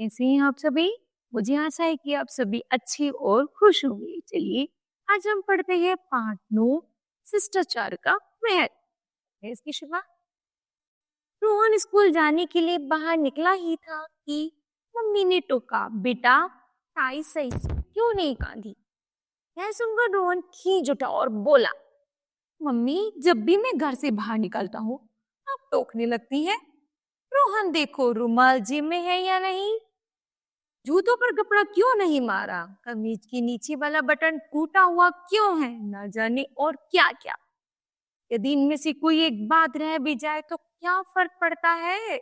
कैसे हैं आप सभी? मुझे आशा है कि आप सभी अच्छे और खुश होंगे। चलिए, आज हम पढ़ते हैं पाठ 9 शिष्टाचार का महत्व। है इसकी शुरुआत। रोहन स्कूल जाने के लिए बाहर निकला ही था कि मम्मी ने टोका, बेटा टाई सही से क्यों नहीं बांधी? यह सुनकर रोहन खींच उठा और बोला, मम्मी जब भी मैं घर से बाहर निकलता हूँ आप टोकने लगती है। रोहन देखो रुमाल जेब में है या नहीं, जूतों पर कपड़ा क्यों नहीं मारा, कमीज के नीचे वाला बटन टूटा हुआ क्यों है, ना जाने और क्या क्या। यदि इनमें से कोई एक बात रह भी जाए तो क्या फर्क पड़ता है?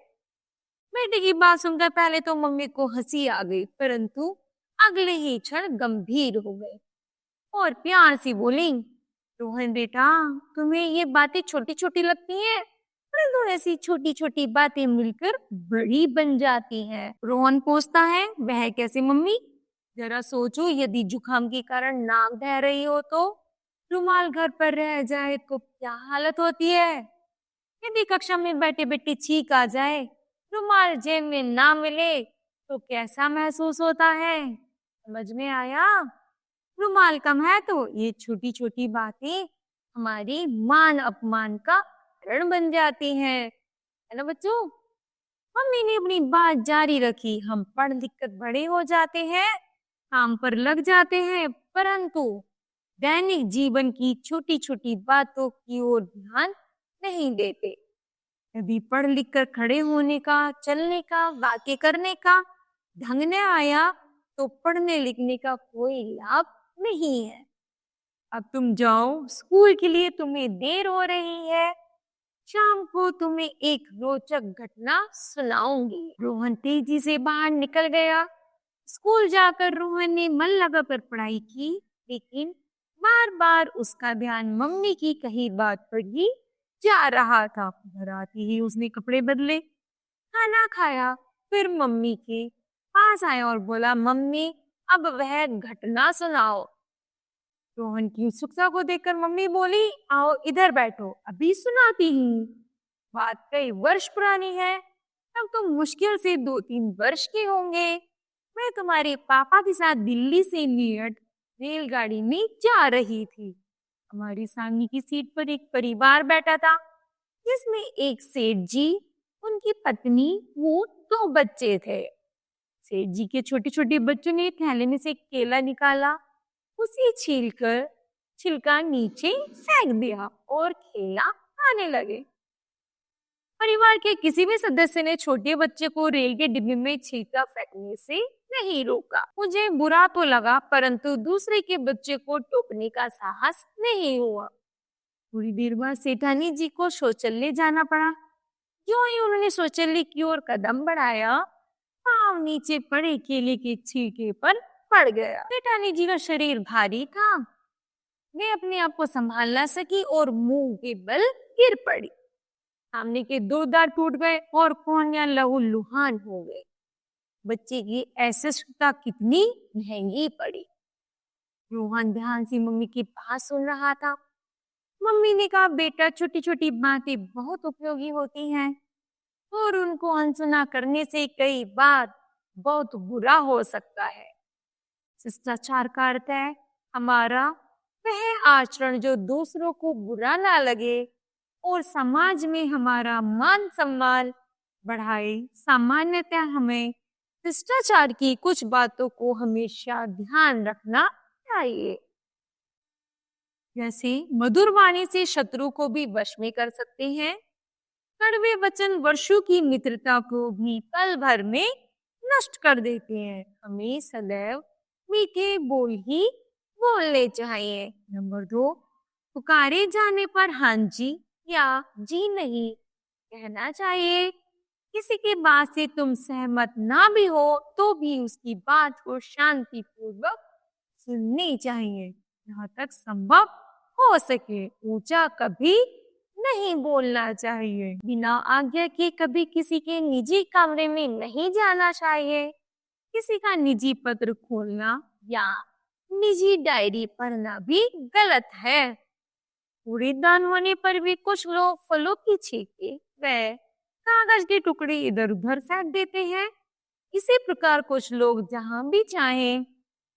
बेटे की बात सुनकर पहले तो मम्मी को हंसी आ गई, परंतु अगले ही क्षण गंभीर हो गए और प्यार से बोली, रोहन बेटा तुम्हें ये बातें छोटी छोटी लगती हैं, परंतु ऐसी छोटी छोटी बातें मिलकर बड़ी बन जाती हैं। रोहन पूछता है, वह कैसे मम्मी? जरा सोचो, यदि जुकाम के कारण नाक बह रही हो तो रुमाल घर पर रह जाए तो क्या हालत होती है? यदि कक्षा में बैठे बैठे छींक आ जाए, रुमाल जेब में ना मिले तो कैसा महसूस होता है? समझ में आया? रुमाल कम है तो ये छोटी छोटी बातें हमारी मान अपमान का कारण बन जाती हैं, है ना बच्चों? मम्मी ने अपनी बात जारी रखी, हम पढ़ लिख कर बड़े हो जाते हैं, काम पर लग जाते हैं, परंतु दैनिक जीवन की छोटी छोटी बातों की ओर ध्यान नहीं देते। यदि पढ़ लिख कर खड़े होने का, चलने का, बातें करने का ढंग न आया तो पढ़ने लिखने का कोई लाभ नहीं है। अब तुम जाओ, स्कूल के लिए तुम्हें देर हो रही है, शाम को तुम्हें एक रोचक घटना सुनाऊंगी। रोहन तेजी से बाहर निकल गया। स्कूल जाकर रोहन ने मन लगाकर पढ़ाई की, लेकिन बार बार उसका ध्यान मम्मी की कही बात पर ही जा रहा था। घर आते ही उसने कपड़े बदले, खाना खाया, फिर मम्मी के पास आया और बोला, मम्मी अब वह घटना सुनाओ। रोहन की उत्सुकता को देखकर मम्मी बोली, आओ इधर बैठो, अभी सुनाती हूँ। बात कई वर्ष पुरानी है, तब तो मुश्किल से 2-3 वर्ष के होंगे। मैं तुम्हारे पापा के साथ दिल्ली से मेरठ रेलगाड़ी में जा रही थी। हमारी सामने की सीट पर एक परिवार बैठा था, जिसमें एक सेठ जी, उनकी पत्नी, वो 2 बच्चे थे। सेठ जी के छोटे छोटे बच्चों ने थैले में से एक केला निकाला, उसे छीलकर छिलका नीचे फेंक दिया और केला खाने लगे। परिवार के किसी भी सदस्य ने छोटे बच्चे को रेल के डिब्बे में छिलका फेंकने से नहीं रोका। मुझे बुरा तो लगा, परंतु दूसरे के बच्चे को टोकने का साहस नहीं हुआ। थोड़ी देर बाद सेठानी जी को शौचालय जाना पड़ा। क्यों ही उन्होंने शौचालय की ओर कदम बढ़ाया, पाँव नीचे पड़े केले के छिलके पर पड़ गया। सेठानी जी का शरीर भारी था, वे अपने आप को संभाल ना सकी और मुंह के बल गिर पड़ी। सामने के 2 दांत टूट गए और कोहनियां लहूलुहान हो गई। बच्चे की ऐश्वर्यता कितनी महंगी पड़ी। रोहन ध्यान से मम्मी की बात सुन रहा था। मम्मी ने कहा, बेटा छोटी छोटी बातें बहुत उपयोगी होती हैं और उनको अनसुना करने से कई बार बहुत बुरा हो सकता है। शिष्टाचार का अर्थ है हमारा वह आचरण जो दूसरों को बुरा ना लगे और समाज में हमारा मान सम्मान बढ़ाए। सामान्यतः हमें शिष्टाचार की कुछ बातों को हमेशा ध्यान रखना चाहिए, जैसे मधुर वाणी से शत्रु को भी वश में कर सकते हैं, कड़वे वचन वर्षों की मित्रता को भी पल भर में नष्ट कर देते हैं। हमें सदैव मीठे बोल ही बोलने चाहिए। नंबर 2, पुकारे जाने पर हाँ जी या जी नहीं कहना चाहिए। किसी की बात से तुम सहमत ना भी हो तो भी उसकी बात को शांतिपूर्वक सुननी चाहिए, जहाँ तक संभव हो सके। ऊंचा कभी नहीं बोलना चाहिए। बिना आज्ञा के कभी किसी के निजी कमरे में नहीं जाना चाहिए। किसी का निजी पत्र खोलना या निजी डायरी पढ़ना भी गलत है। कूड़ेदान होने पर भी कुछ लोग फलों की छींटे व कागज के टुकड़े इधर उधर फेंक देते हैं। इसी प्रकार कुछ लोग जहां भी चाहें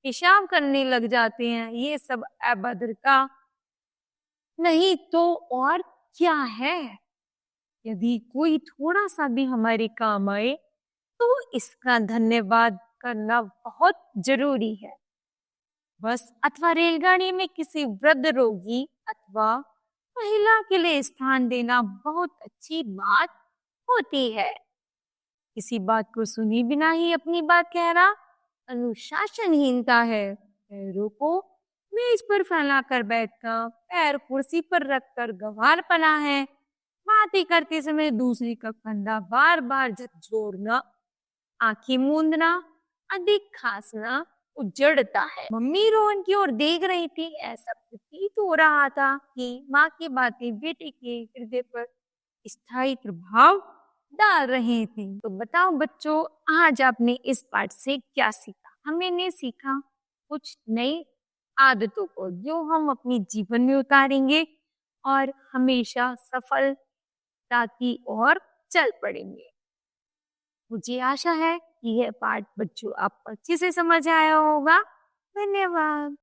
पेशाब करने लग जाते हैं। ये सब अभद्रता नहीं तो और क्या है। यदि कोई थोड़ा सा भी हमारे काम आए तो इसका धन्यवाद करना बहुत जरूरी है। बस अथवा रेलगाड़ी में किसी वृद्ध रोगी अथवा महिला के लिए स्थान देना बहुत अच्छी बात होती है। किसी बात को सुनी बिना ही अपनी बात कह रहा अनुशासनहीनता है। पैरों को मेज पर फैलाकर बैठना, पैर कुर्सी पर रखकर गंवारपना है। बातें करते समय दूसरे का कंधा बार बार झकझोरना, आंखें मूंदना, अधिक खांसना उजड़ता है। मम्मी रोहन की ओर देख रही थी। ऐसा प्रतीत हो रहा था कि माँ की बातें बेटे के हृदय पर स्थायी प्रभाव डाल रहे थे। तो बताओ बच्चों, आज आपने इस पाठ से क्या सीखा? हमने सीखा कुछ नई आदतों को जो हम अपने जीवन में उतारेंगे और हमेशा सफलता की ओर चल पड़ेंगे। मुझे आशा है कि यह पाठ बच्चों आपको अच्छे से समझ आया होगा। धन्यवाद।